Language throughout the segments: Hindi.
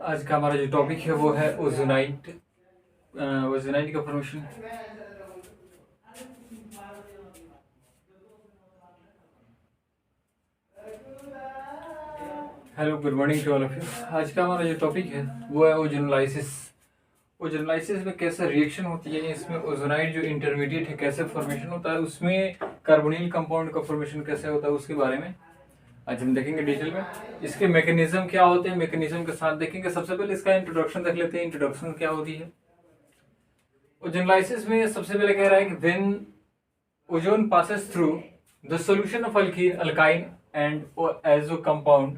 आज का हमारा जो टॉपिक है वो है ओजोनाइट। ओजोनाइट का formation. Hello, good morning to all of you. आज का हमारा जो टॉपिक है वो है ओजोनलाइसिस। ओजोनलाइसिस में कैसे रिएक्शन होती है, इसमें ओजोनाइट जो इंटरमीडिएट है कैसे फॉर्मेशन होता है, उसमें कार्बोनिल कंपाउंड का फॉर्मेशन कैसे होता है उसके बारे में आज हम देखेंगे डिटेल में। इसके मैकेनिज्म क्या होते हैं, मैकेनिज्म के साथ देखेंगे। सबसे पहले इसका इंट्रोडक्शन देख लेते हैं। इंट्रोडक्शन क्या होती है ओजोनलाइसिस में? सबसे पहले कह रहा है कि when ozone passes through the solution of alkyne, alkyne and azo compound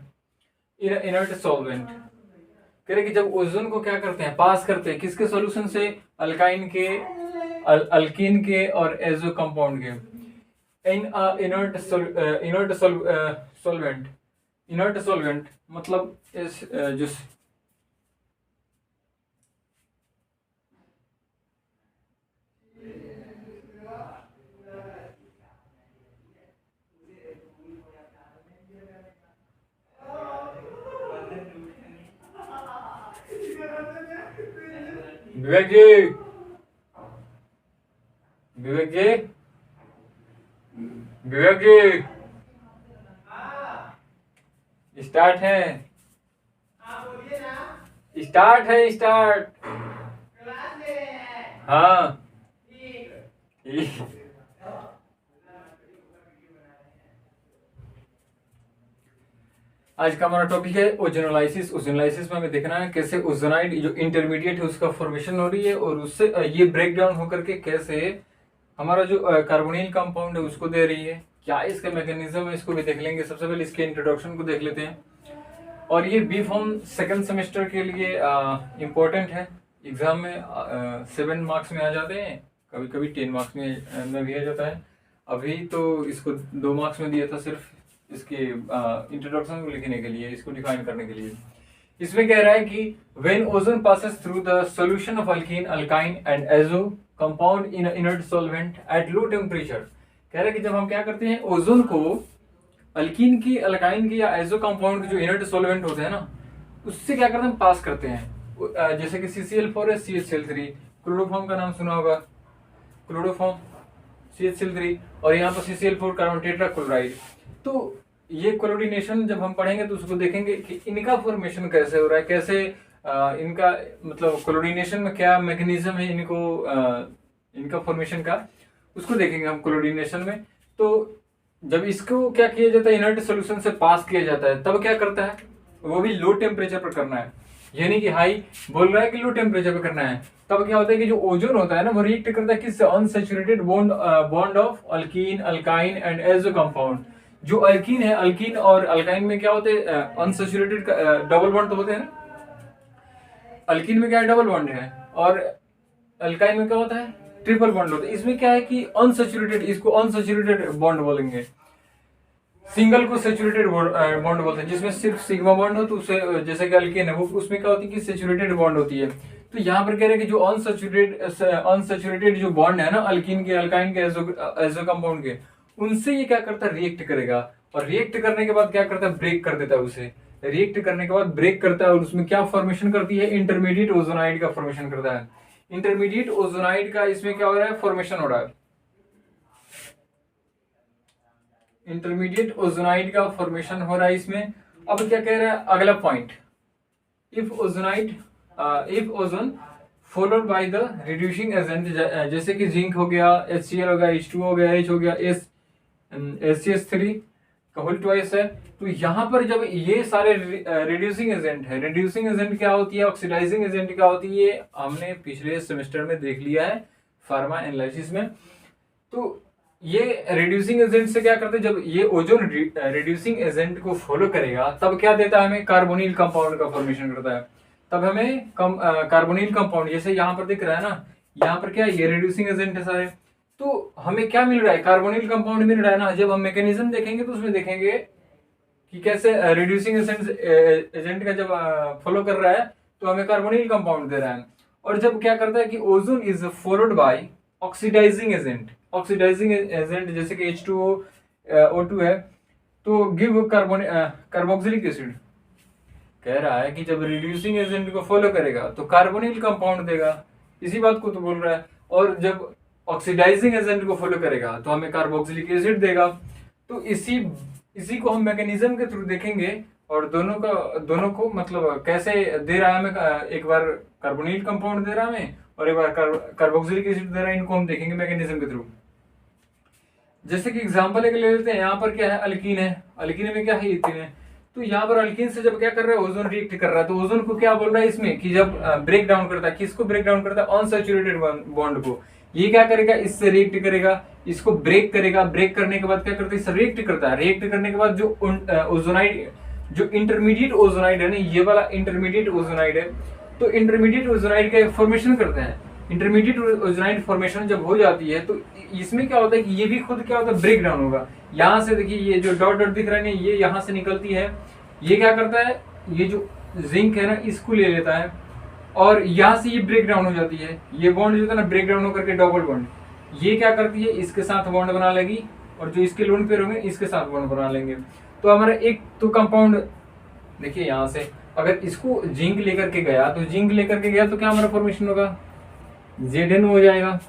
in inert solvent. कह रहे कि जब ओजोन को क्या करते हैं, पास करते हैं किसके सॉल्यूशन से? अल्काइन के, अल्कीन के और एजो कंपाउंड के इन इनर्ट सॉल्वेंट। इनर्ट सॉल्वेंट मतलब इस जो विवेक जी, विवेक जी, विवेक जी, स्टार्ट है, स्टार्ट है, स्टार्ट। हाँ आज का हमारा टॉपिक है ओजोनोलाइसिस। ओजोनोलाइसिस में हमें देखना है कैसे ओजोनाइड जो इंटरमीडिएट है उसका फॉर्मेशन हो रही है और उससे ये ब्रेक डाउन होकर के कैसे हमारा जो कार्बोनिल कंपाउंड है उसको दे रही है। क्या इसका मैकेनिज्म है इसको भी देख लेंगे। सबसे पहले इसके इंट्रोडक्शन को देख लेते हैं। और ये बी फॉर्म सेकेंड सेमेस्टर के लिए इम्पोर्टेंट है। एग्जाम में 7 मार्क्स में आ जाते हैं, कभी कभी 10 मार्क्स में भी आ जाता है। अभी तो इसको 2 मार्क्स में दिया था सिर्फ इसके इंट्रोडक्शन को लिखने के लिए, इसको डिफाइन करने के लिए। इसमें कह रहा है कि when ozone passes through the solution of alkyne, alkyne and azo compound in inert solvent at low temperature. कह रहा है कि जब हम क्या करते हैं, ओजोन को अल्कीन की, अल्काइन की या एजो कंपाउंड के जो इनर्ट सॉल्वेंट होते हैं ना, उससे क्या करते हैं, पास करते हैं। जैसे कि CCl4 है, CHCl3। क्लोरोफॉर्म का नाम सुना होगा, क्लोरोफॉर्म, CHCl3, और यहाँ पर CCl4 कार्बन टेट्राक्लोराइड। तो ये क्लोरीनेशन जब हम पढ़ेंगे तो उसको देखेंगे कि इनका फॉर्मेशन कैसे हो रहा है, कैसे इनका मतलब क्लोरीनेशन में क्या मैकेनिज्म है इनको इनका फॉर्मेशन का, उसको देखेंगे हम क्लोरीनेशन में। तो जब इसको क्या किया जाता है, इनर्ट सोल्यूशन से पास किया जाता है, तब क्या करता है, वो भी लो टेम्परेचर पर करना है। यानी कि हाई बोल रहा है कि लो टेम्परेचर पर करना है। तब क्या होता है कि जो ओजोन होता है ना, वो रिएक्ट करता है किससे? Unsaturated bond of alkyne, alkyne and azo compound. जो अल्कीन है, अल्कीन और अल्काइन में क्या होते हैं, अनसैचुरेटेड डबल बॉन्ड तो होते हैं ना। अल्कीन में क्या है, डबल बॉन्ड है, और अल्काइन में क्या होता है, ट्रिपल बॉन्ड होता है। इसमें क्या है कि अनसैचुरेटेड, इसको अनसैचुरेटेड बॉन्ड बोलेंगे। सिंगल को सैचुरेटेड बॉन्ड बोलते हैं, जिसमें सिर्फ सिग्मा बॉन्ड हो तो उसे, जैसे कि अल्केन है वो, उसमें क्या होती है कि सैचुरेटेड बॉन्ड होती है। तो यहाँ पर कह रहे हैं कि जो अनसैचुरेटेड जो बॉन्ड है ना, अल्कीन के, अल्काइन के, एजो कंपाउंड के, उनसे ये क्या करता है, रिएक्ट करेगा। और रिएक्ट करने के बाद क्या करता है, ब्रेक कर देता है उसे। रिएक्ट करने के बाद ब्रेक करता है और उसमें क्या फॉर्मेशन करती है, इंटरमीडिएट ओजोनाइड का फॉर्मेशन करता है। इंटरमीडिएट ओजोनाइड का इसमें क्या हो रहा है, फॉर्मेशन हो रहा है। इंटरमीडिएट ओजोनाइड का फॉर्मेशन हो रहा है इसमें। अब क्या कह रहा है अगला point, if ozonide, if ozone followed by the reducing agent, जैसे कि जिंक हो गया, HCl हो गया, H2 हो गया, H हो गया, SCH3 का होल ट्वाइस है। तो यहाँ पर जब ये सारे रिड्यूसिंग एजेंट है, रिड्यूसिंग एजेंट क्या होती है, ऑक्सीडाइजिंग एजेंट क्या होती है, हमने पिछले सेमेस्टर में देख लिया है फार्मा एनालिसिस में। तो ये रिड्यूसिंग एजेंट से क्या करते हैं, जब ये ओजोन रिड्यूसिंग एजेंट को फॉलो करेगा तब क्या देता है हमें, कार्बोनिल कंपाउंड का फॉर्मेशन करता है। तब हमें कार्बोनिल कंपाउंड, जैसे यहाँ पर दिख रहा है ना, यहाँ पर क्या, ये रिड्यूसिंग एजेंट है सारे। तो हमें क्या मिल रहा है, कार्बोनिल कंपाउंड मिल रहा है ना। जब हम मैकेनिज्म देखेंगे तो उसमें देखेंगे कि कैसे रिड्यूसिंग एजेंट का जब फॉलो कर रहा है तो हमें कार्बोनिल कंपाउंड दे रहा है। और जब क्या करता है कि ozone is followed by oxidising agent, oxidising agent जैसे कि H2O, O2 है, तो गिव कार्बोक्सिलिक एसिड, कह रहा है कि जब रिड्यूसिंग एजेंट को फॉलो करेगा तो कार्बोनिल कंपाउंड देगा, इसी बात को तो बोल रहा है। और जब ऑक्सीडाइजिंग एजेंट को फॉलो करेगा तो हमें कार्बोक्सिलिक एसिड देगा। तो इसी को हम मैकेनिज्म के थ्रू देखेंगे, और दोनों को मतलब कैसे दे रहा है हमें, एक बार कार्बोनिल कंपाउंड दे रहा है हमें और एक बार कार्बोक्सिलिक एसिड दे रहा है, इनको हम देखेंगे मैकेनिज्म के थ्रू। जैसे कि एग्जांपल एक ले लेते हैं, यहाँ पर क्या है, अल्कीन है, अल्कीन में क्या है, इथीन है। तो यहाँ पर अल्कीन से जब क्या कर रहा है, ओजोन रिएक्ट कर रहा है, तो ओजोन को क्या बोल रहा है इसमें कि जब ब्रेक डाउन करता है, किसको ब्रेक डाउन करता है, अनसैचुरेटेड बॉन्ड को, ये क्या करेगा, इससे रिएक्ट करेगा, इसको ब्रेक करेगा, ब्रेक करने के बाद क्या करता है, इससे रिएक्ट करता है, रिएक्ट करने के बाद जो ओजोनाइड, जो इंटरमीडिएट ओजोनाइड है ना, ये वाला इंटरमीडिएट ओजोनाइड है, तो इंटरमीडिएट ओजोनाइड का फॉर्मेशन करते हैं। इंटरमीडिएट ओजोनाइड फॉर्मेशन जब हो जाती है तो इसमें क्या होता है कि ये भी खुद क्या होता है, ब्रेक डाउन होगा। यहाँ से देखिए ये जो डॉट डॉट दिख रहा है, ये यहाँ से निकलती है, ये क्या करता है, ये जो जिंक है ना, इसको ले लेता है और यहाँ से ये ब्रेक डाउन हो जाती है, ये बॉन्ड जो था ना ब्रेक डाउन होकर के डबल बॉन्ड, ये क्या करती है, इसके साथ बॉन्ड बना लेगी, और जो इसके लोन पेयर होंगे इसके साथ बॉन्ड बना लेंगे। तो हमारा एक तो कंपाउंड देखिए, यहाँ से अगर इसको जिंक लेकर के गया, तो जिंक लेकर के गया तो क्या हमारा फॉर्मेशन होगा, Zn हो जाएगा।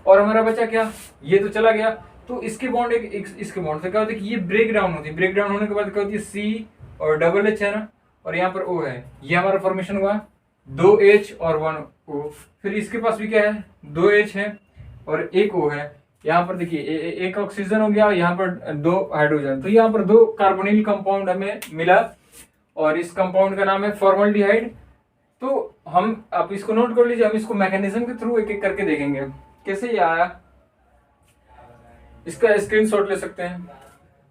और हमारा बचा क्या, ये तो चला गया, तो इसके बॉन्ड इसके बॉन्ड से क्या होता है कि ये ब्रेक डाउन होती है, ब्रेक डाउन होने के बाद क्या होती है, C और डबल H है ना, और यहाँ पर O है, ये हमारा फॉर्मेशन हुआ 2H और 1O। फिर इसके पास भी क्या है, 2H है और 1O है। यहाँ पर देखिए एक ऑक्सीजन हो गया, यहाँ पर 2 हाइड्रोजन, तो यहाँ पर 2 कार्बोनिल कंपाउंड हमें मिला, और इस कंपाउंड का नाम है फॉर्मल्डिहाइड। तो हम, आप इसको नोट कर लीजिए, हम इसको मैकेनिज्म के थ्रू एक एक करके देखेंगे कैसे ये आया, इसका स्क्रीनशॉट ले सकते हैं।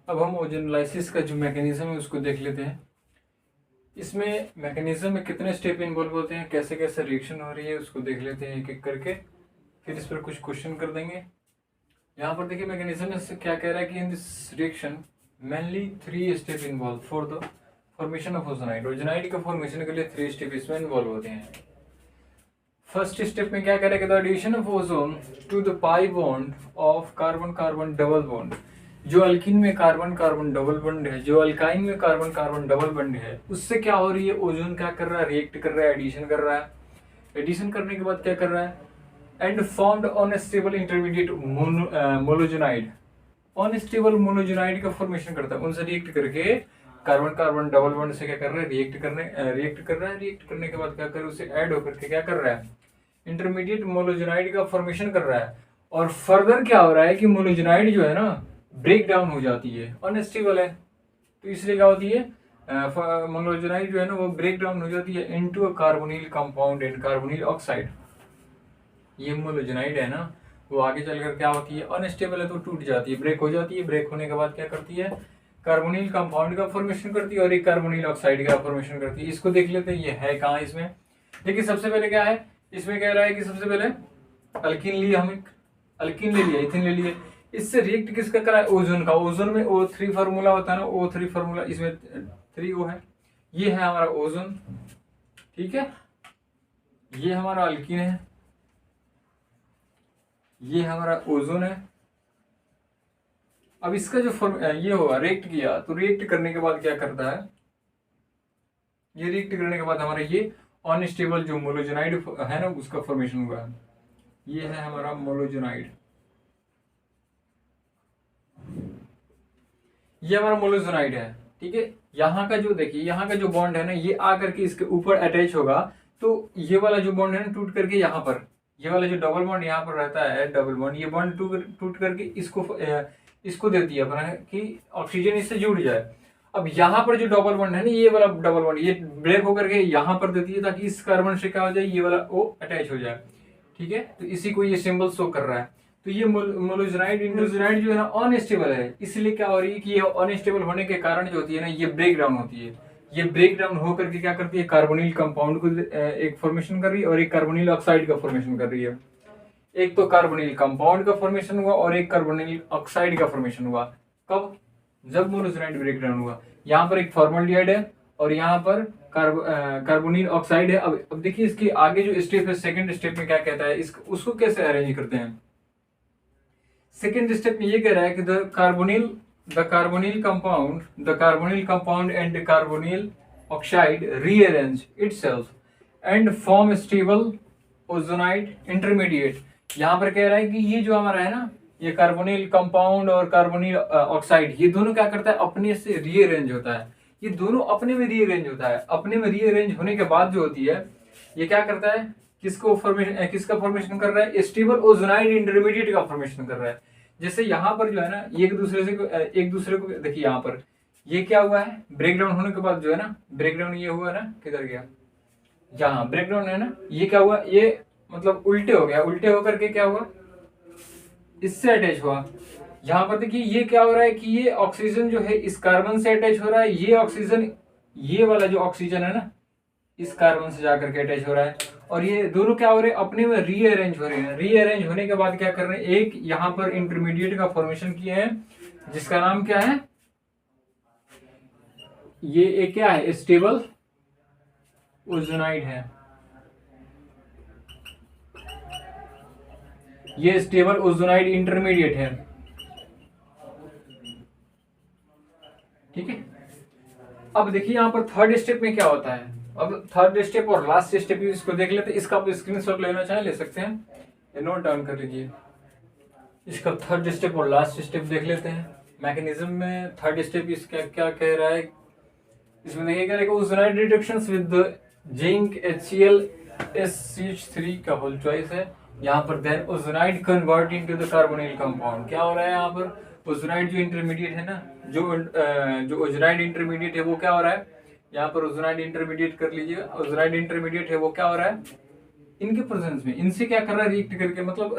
अब हम ओजोनोलाइसिस का जो मैकेनिज्म है उसको देख लेते हैं। इसमें मैकेनिज्म में कितने स्टेप इन्वॉल्व होते हैं, कैसे कैसे रिएक्शन हो रही है, उसको देख लेते हैं एक एक करके, फिर इस पर कुछ क्वेश्चन कर देंगे। यहाँ पर देखिए मैकेनिज्म में क्या कह रहा है कि in this reaction mainly 3 step involve for the formation of ozonide. Ozonide का फॉर्मेशन के लिए 3 स्टेप इसमें इन्वॉल्व होते हैं। फर्स्ट स्टेप में क्या करेगा, the addition of ozone to the pi bond of carbon carbon double bond. जो अल्कीन में कार्बन कार्बन डबल बॉन्ड है, जो अल्काइन में कार्बन कार्बन डबल बॉन्ड है, उससे क्या हो रही है, ओजोन क्या कर रहा है, रिएक्ट कर रहा है, एडिशन कर रहा है। एडिशन करने के बाद क्या कर रहा है, and formed unstable intermediate molozonide. Unstable molozonide का फॉर्मेशन करता है, उनसे रिएक्ट करके कार्बन कार्बन डबल बॉन्ड से क्या कर रहा है, रिएक्ट कर रहा है। रिएक्ट करने के बाद क्या कर रहा है, उसे ऐड होकर के क्या कर रहा है, इंटरमीडिएट मोनोजोनाइड का फॉर्मेशन कर रहा है। और फर्दर क्या हो रहा है कि मोनोजोनाइड जो है ना ब्रेक डाउन हो जाती है, अनस्टेबल है, तो इसलिए क्या होती है, मोनोजोनाइड जो है ना वो ब्रेक डाउन हो जाती है into a carbonyl compound and carbonyl oxide. ये मोनोजोनाइड है ना, वो आगे चलकर क्या होती है, अनस्टेबल है तो टूट जाती है, ब्रेक हो जाती है। ब्रेक होने के बाद क्या करती है, कार्बोनिल कंपाउंड का फॉर्मेशन करती है और एक कार्बोनिल ऑक्साइड का फॉर्मेशन करती है। इसको देख लेते हैं, ये है कहाँ इसमें। देखिए सबसे पहले क्या है, इसमें कह रहा है कि सबसे पहले अल्कीन लिए, हम अल्कीन ले लिया, इथिन ले लिए, इससे रिएक्ट किसका करा है, ओजोन का। ओजोन में O3 फार्मूला होता है ना, O3 फार्मूला, इसमें 3O है, ये है हमारा ओजोन, ठीक है। ये हमारा अल्कीन है, ये हमारा ओजोन है। अब इसका जो ये होगा, रिएक्ट किया, तो रिएक्ट करने के बाद क्या करता है, ये रिएक्ट करने के बाद हमारा ये अनस्टेबल जो मोनोजोनाइड है ना उसका फॉर्मेशन हुआ है। ये है हमारा मोनोजोनाइड, ये हमारा मोनोजोनाइड है, ठीक है। यहाँ का जो देखिए, यहाँ का जो बॉन्ड है ना, ये आकर के इसके ऊपर अटैच होगा, तो ये वाला जो बॉन्ड है ना टूट करके यहाँ पर, ये वाला जो डबल बॉन्ड यहाँ पर रहता है, डबल बॉन्ड, ये बॉन्ड टूट करके इसको देती है अपना कि ऑक्सीजन इससे जुड़ जाए। अब यहाँ पर जो डबल बॉन्ड है ना, ये वाला डबल बॉन्ड ये ब्रेक होकर के यहाँ पर देती है, ताकि इस कार्बन से क्या हो जाए, ये वाला O अटैच हो जाए, ठीक है। तो इसी को ये सिंबल शो कर रहा है। तो ये मोनोजोनाइड इंडोजोनाइड जो है ना अनस्टेबल है, इसलिए क्या हो रही है कि ये अनस्टेबल होने के कारण जो होती है ना, ये ब्रेक डाउन होती है। ये ब्रेक डाउन होकर के क्या करती है, कार्बोनिल कंपाउंड को एक फॉर्मेशन कर रही है और एक कार्बोनिल ऑक्साइड का फॉर्मेशन कर रही है। एक तो कार्बोनिल कंपाउंड का फॉर्मेशन हुआ और एक कार्बोनिल ऑक्साइड का फॉर्मेशन हुआ। कब, जब मोनोजोनाइड ब्रेक डाउन हुआ। यहाँ पर एक फॉर्मल्डिहाइड है और यहाँ पर कार्बोनिल ऑक्साइड है। अब देखिए इसके आगे जो स्टेप है, सेकंड स्टेप में क्या कहता है, उसको कैसे अरेंज करते हैं। सेकंड स्टेप में ये कह रहा है कि the carbonyl compound and carbonyl oxide rearrange itself and form stable ozonide intermediate. यहाँ पर कह रहा है कि ये जो हमारा है ना, ये कार्बोनिल कंपाउंड और कार्बोनिल ऑक्साइड, ये दोनों क्या करता है, अपने से रीअरेंज होता है। ये दोनों अपने में रीअरेंज होता है। अपने में रीअरेंज होने के बाद जो होती है, ये क्या करता है, किसका फॉर्मेशन कर रहा है, स्टेबल ओजोनाइड इंटरमीडिएट का फॉर्मेशन कर रहा है। जैसे यहाँ पर जो है ना, एक दूसरे को देखिए, यहाँ पर ये क्या हुआ है, ब्रेकडाउन होने के बाद जो है ना, ब्रेकडाउन ये हुआ ना, किधर गया, यहाँ ब्रेकडाउन है ना, ये क्या हुआ, ये मतलब उल्टे हो गया, उल्टे होकर के क्या हुआ, इससे अटैच हुआ। यहाँ पर देखिए ये क्या हो रहा है कि ये ऑक्सीजन जो है इस कार्बन से अटैच हो रहा है, ये ऑक्सीजन, ये वाला जो ऑक्सीजन है ना, इस कार्बन से जाकर के अटैच हो रहा है, और ये दोनों क्या हो रहे हैं, अपने में रीअरेंज हो रहे हैं। रीअरेंज होने के बाद क्या कर रहे हैं, एक यहाँ पर इंटरमीडिएट का फॉर्मेशन किए हैं, जिसका नाम क्या है, ये एक क्या है, स्टेबल ओजोनाइड है। ये स्टेबल ओजोनाइड इंटरमीडिएट है, ठीक है। अब देखिए यहाँ पर थर्ड स्टेप में क्या होता है। अब थर्ड स्टेप और लास्ट स्टेप इसको देख लेते हैं। इसका आप स्क्रीनशॉट लेना चाहे ले सकते हैं, ये नोट डाउन कर लीजिए। इसका थर्ड स्टेप और लास्ट स्टेप देख लेते हैं। मैकेनिज्म में थर्ड स्टेप इसका क्या कह रहा है, इसमें देखिए क्या रहेगा, ozonide reductions with zinc HCl SCH3 का होल चॉइस है। यहाँ पर then ozonide convert into the carbonyl compound. क्या हो रहा है यहाँ पर, ओजोनाइड जो इंटरमीडिएट है ना, जो ओजोनाइड इंटरमीडिएट है वो क्या हो रहा है, यहाँ पर ओजोनाइड इंटरमीडिएट कर लीजिए, ओजोनाइड इंटरमीडिएट है वो क्या हो रहा है, इनके प्रेजेंस में इनसे क्या कर रहा है, रिएक्ट करके, मतलब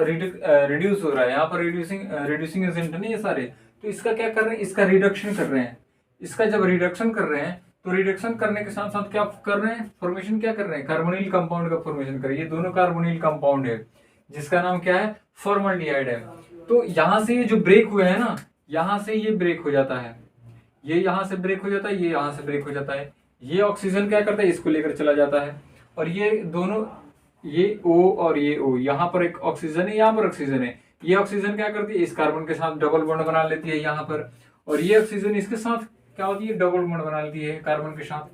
रिड्यूस हो रहा है। यहाँ पर रिड्यूसिंग एजेंट है ना ये सारे, तो इसका क्या कर रहे हैं, इसका रिडक्शन कर रहे हैं। इसका जब रिडक्शन कर रहे हैं तो रिडक्शन करने के साथ साथ क्या कर रहे हैं, फॉर्मेशन क्या कर रहे हैं, कार्बोनिल कंपाउंड का फॉर्मेशन कर रहे हैं। ये दोनों कार्बोनिल कंपाउंड है, जिसका नाम क्या है, फॉर्मल्डिहाइड है। तो यहाँ से ये जो ब्रेक हुए हैं ना, यहाँ से ये ब्रेक हो जाता है, ये यहाँ से ब्रेक हो जाता है, ये यहाँ से ब्रेक हो जाता है। ये ऑक्सीजन क्या करता है, इसको लेकर चला जाता है, और ये दोनों, ये O और ये O, यहाँ पर एक ऑक्सीजन है, यहाँ पर ऑक्सीजन है। ये ऑक्सीजन क्या करती है, इस कार्बन के साथ डबल बॉन्ड बना लेती है यहाँ पर, और ये ऑक्सीजन इसके साथ क्या होती है, डबल बॉन्ड बना लेती है कार्बन के साथ।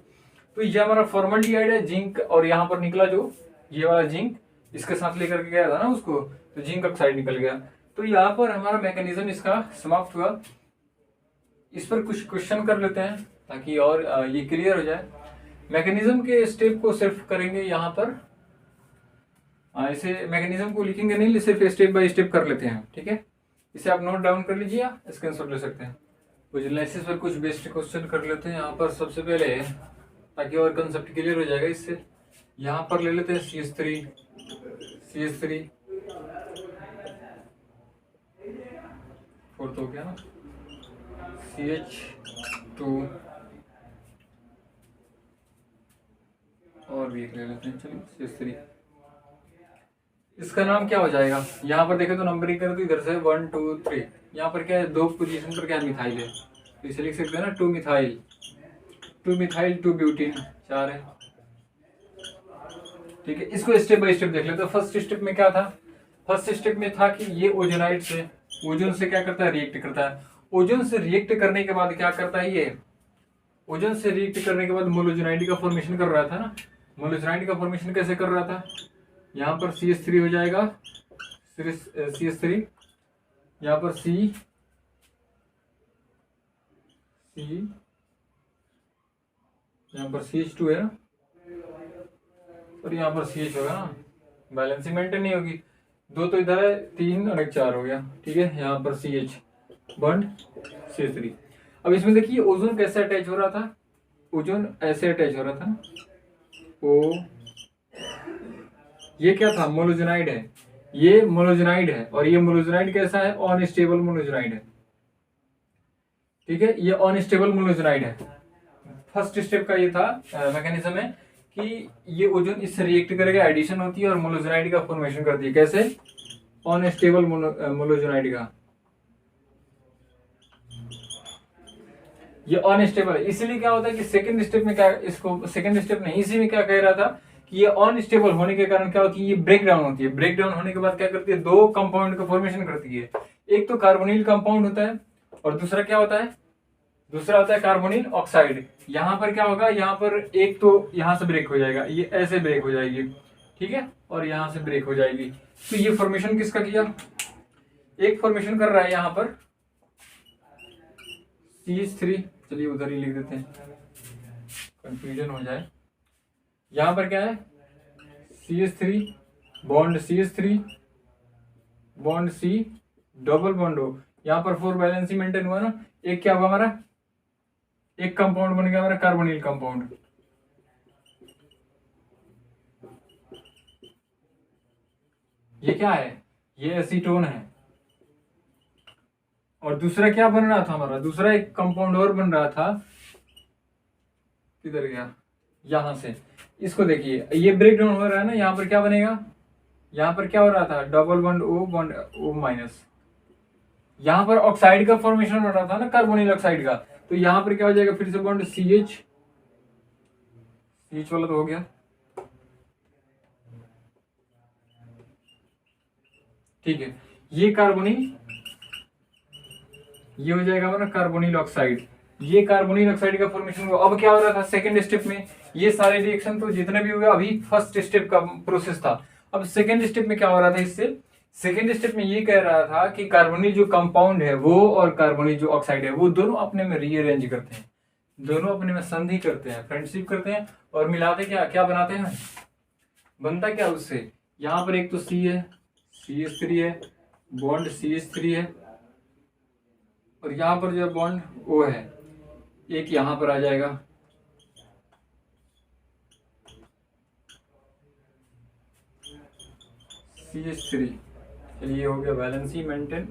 तो ये हमारा फॉर्मल्डिहाइड है, जिंक, और यहाँ पर निकला जो ये वाला जिंक, इसके साथ लेकर के गया था ना उसको, तो जिंक ऑक्साइड निकल गया। तो यहाँ पर हमारा मैकेनिज्म इसका समाप्त हुआ। इस पर कुछ क्वेश्चन कर लेते हैं ताकि और ये क्लियर हो जाए। मैकेनिज्म के स्टेप को सिर्फ करेंगे यहाँ पर, ऐसे मैकेनिज्म को लिखेंगे नहीं, सिर्फ स्टेप बाय स्टेप कर लेते हैं, ठीक है। इसे आप नोट डाउन कर लीजिए या स्क्रीनशॉट ले सकते हैं। विजुअलाइसिस पर कुछ बेसिक क्वेश्चन कर लेते हैं यहाँ पर सबसे पहले, ताकि और कंसेप्ट क्लियर हो जाएगा इससे। यहाँ पर ले लेते हैं CH3 फोर्थ हो गया ना, CH2 और भी एक ले लेते हैं, चलिए CH3। इसका नाम क्या हो जाएगा, यहाँ पर देखें तो नंबरिंग करें तो इधर से 1 2 3, यहाँ पर क्या है, दो पोजीशन पर क्या मिथाइल है, तो इसे लिख सकते हैं ना 2 मिथाइल 2 ब्यूटीन, 4 है, ठीक है। इसको स्टेप बाय स्टेप देख लेते हैं। फर्स्ट स्टेप में क्या था, फर्स्ट स्टेप में था कि ये ओजोनाइड से, ओजोन से क्या करता है, रिएक्ट करता है। ओजोन से रिएक्ट करने के बाद क्या करता है, ये ओजोन से रिएक्ट करने के बाद मोलोजोनाइड का फॉर्मेशन कर रहा था ना। मोलोजोनाइड का फॉर्मेशन कैसे कर रहा था, यहाँ पर CH3 हो जाएगा, CH3, यहाँ पर C, यहाँ पर CH2 है ना, और यहाँ पर CH होगा ना, बैलेंसिंग मेंटेन नहीं होगी, 2 तो इधर है, 3 और 1 4 हो गया, ठीक है। यहाँ पर CH बॉन्ड CH3। अब इसमें देखिए ओजोन कैसे अटैच हो रहा था, ओजोन ऐसे अटैच हो रहा था ना, ओ, ये क्या था, मोलोजोनाइड है, ये मोलोजोनाइड है, और ये मोलोजोनाइड कैसा है, अनस्टेबल मोलोजोनाइड है, ठीक है। ये अनस्टेबल मोलोजोनाइड है। फर्स्ट स्टेप का ये था मैकेनिज्म है कि ये ओजोन इससे रिएक्ट करके एडिशन होती है और मोलोजोनाइड का फॉर्मेशन करती है। कैसे, अनस्टेबल मोलोजोनाइड का, ये अनस्टेबल है। इसीलिए क्या होता है कि सेकंड स्टेप में क्या, इसको सेकंड स्टेप नहीं, इसी में क्या कह रहा था कि ये अनस्टेबल होने के कारण क्या होती है, ये ब्रेक डाउन होती है। ब्रेक डाउन होने के बाद क्या करती है, 2 कंपाउंड का फॉर्मेशन करती है। एक तो कार्बोनिल कंपाउंड होता है और दूसरा क्या होता है, दूसरा आता है कार्बोनिल ऑक्साइड। यहाँ पर क्या होगा, यहाँ पर एक तो यहाँ से ब्रेक हो जाएगा, ये ऐसे ब्रेक हो जाएगी, ठीक है, और यहाँ से ब्रेक हो जाएगी। तो ये फॉर्मेशन किसका किया, एक फॉर्मेशन कर रहा है यहाँ पर CH3, चलिए उधर ही लिख देते हैं कंफ्यूजन हो जाए। यहाँ पर क्या है CH3 bond CH3 bond C double bond O, यहाँ पर 4 वैलेंसी मेंटेन हुआ ना, एक क्या होगा हमारा, एक कंपाउंड बन गया हमारा कार्बोनिल कंपाउंड। ये क्या है, ये एसीटोन है। और दूसरा क्या बन रहा था हमारा, दूसरा एक कंपाउंड और बन रहा था, किधर गया, यहां से, इसको देखिए, ये ब्रेक डाउन हो रहा है ना, यहाँ पर क्या बनेगा, यहाँ पर क्या हो रहा था, डबल बॉन्ड O माइनस, यहाँ पर ऑक्साइड का फॉर्मेशन हो रहा था ना, कार्बोनिल ऑक्साइड का, तो यहाँ पर क्या हो जाएगा, फिर से बॉन्ड CH वाला तो हो गया, ठीक है, ये कार्बोनिल, ये हो जाएगा हमारा कार्बोनिल ऑक्साइड, ये कार्बोनिल ऑक्साइड का फॉर्मेशन हुआ। अब क्या हो रहा था सेकंड स्टेप में, ये सारे रिएक्शन तो जितने भी हुए अभी फर्स्ट स्टेप का प्रोसेस था। अब सेकंड स्टेप में क्या हो रहा था, इससे सेकंड स्टेप में ये कह रहा था कि कार्बोनिल जो कंपाउंड है वो और कार्बोनिल जो ऑक्साइड है वो दोनों अपने में रीअरेंज करते हैं, दोनों अपने में संधि करते हैं, फ्रेंडशिप करते हैं, और मिलाते क्या क्या बनाते हैं, बनता क्या उससे, यहाँ पर एक तो C है, CH3 है, बॉन्ड CH3 है, और यहाँ पर जो बॉन्ड O है, एक यहाँ पर आ जाएगा, CH3, चलिए हो गया, वैलेंसी मेंटेन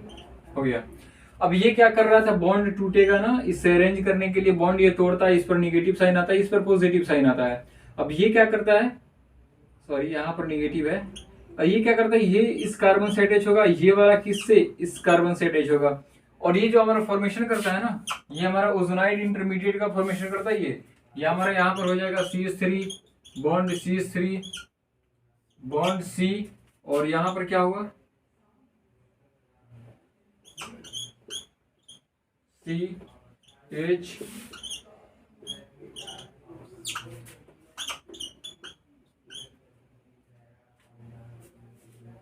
हो गया। अब ये क्या कर रहा था, बॉन्ड टूटेगा ना, इससे अरेंज करने के लिए बॉन्ड ये तोड़ता है, इस पर निगेटिव साइन आता है, इस पर पॉजिटिव साइन आता है। अब ये क्या करता है, सॉरी यहाँ पर निगेटिव है, ये क्या करता है, ये इस कार्बन से अटैच होगा, ये वाला किससे, इस कार्बन से अटैच होगा, और ये जो हमारा फॉर्मेशन करता है ना, ये हमारा ओजोनाइड इंटरमीडिएट का फॉर्मेशन करता है, ये हमारा यहाँ पर हो जाएगा CH3 bond CH3 bond C, और यहाँ पर क्या हुआ CH,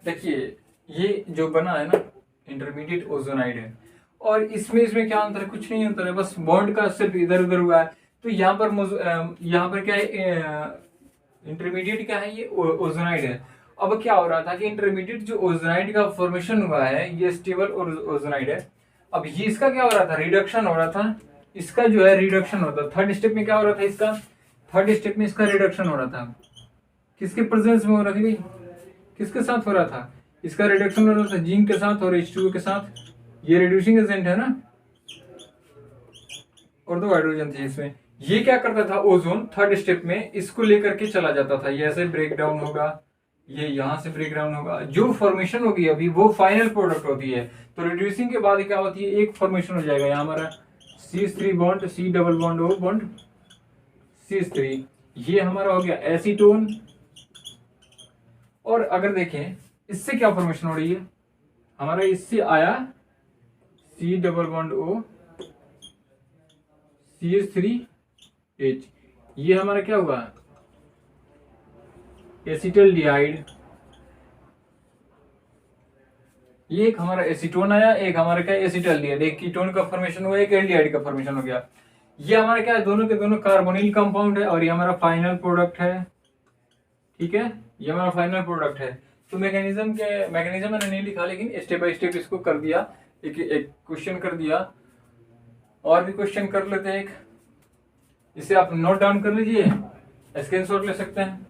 देखिए ये जो बना है ना इंटरमीडिएट ओजोनाइड है, और इसमें क्या अंतर है, कुछ नहीं अंतर है, बस बॉन्ड का सिर्फ इधर उधर हुआ है। तो यहाँ पर क्या है, इंटरमीडिएट क्या है, ये ओजोनाइड है। अब क्या हो रहा था कि इंटरमीडिएट जो ओजोनाइड का फॉर्मेशन हुआ है, ये स्टेबल ओजोनाइड है। अब ये इसका क्या हो रहा था, रिडक्शन हो रहा था, इसका जो है रिडक्शन होता, थर्ड स्टेप में क्या हो रहा था, इसका थर्ड स्टेप में इसका रिडक्शन हो रहा था, किसके प्रेजेंस में हो रहा था भाई, किसके साथ हो रहा था, इसका रिडक्शन हो रहा था जिंक के साथ और H2O के साथ, ये रिड्यूसिंग एजेंट है ना, और 2 हाइड्रोजन थे इसमें। ये क्या करता था, ओजोन थर्ड स्टेप में इसको लेकर के चला जाता था, ये ऐसे ब्रेक डाउन होगा, ये यहाँ से ब्रेक डाउन होगा, जो फॉर्मेशन होगी अभी वो फाइनल प्रोडक्ट होती है। तो रिड्यूसिंग के बाद क्या होती है, एक फॉर्मेशन हो जाएगा, यहाँ हमारा CH3 bond C double bond O bond CH3, ये हमारा हो गया एसीटोन। और अगर देखें इससे क्या फॉर्मेशन हो रही है, हमारा इससे आया C double bond O CH3H, ये हमारा क्या हुआ, एसिटल्डिहाइड, ये एक हमारा एसीटोन आया, एक हमारा क्या एसिटल्डिहाइड, एक कीटोन का फॉर्मेशन हुआ, एक एल्डिहाइड का फॉर्मेशन हो गया। ये हमारा क्या है, दोनों के दोनों कार्बोनिल कंपाउंड है, और ये हमारा फाइनल प्रोडक्ट है, ठीक है, ये हमारा फाइनल प्रोडक्ट है। तो मैकेनिज्म मैंने नहीं लिखा, लेकिन स्टेप बाय स्टेप इसको कर दिया, एक क्वेश्चन कर दिया, और भी क्वेश्चन कर लेते हैं एक, इसे आप नोट डाउन कर लीजिए, स्क्रीनशॉट ले सकते हैं।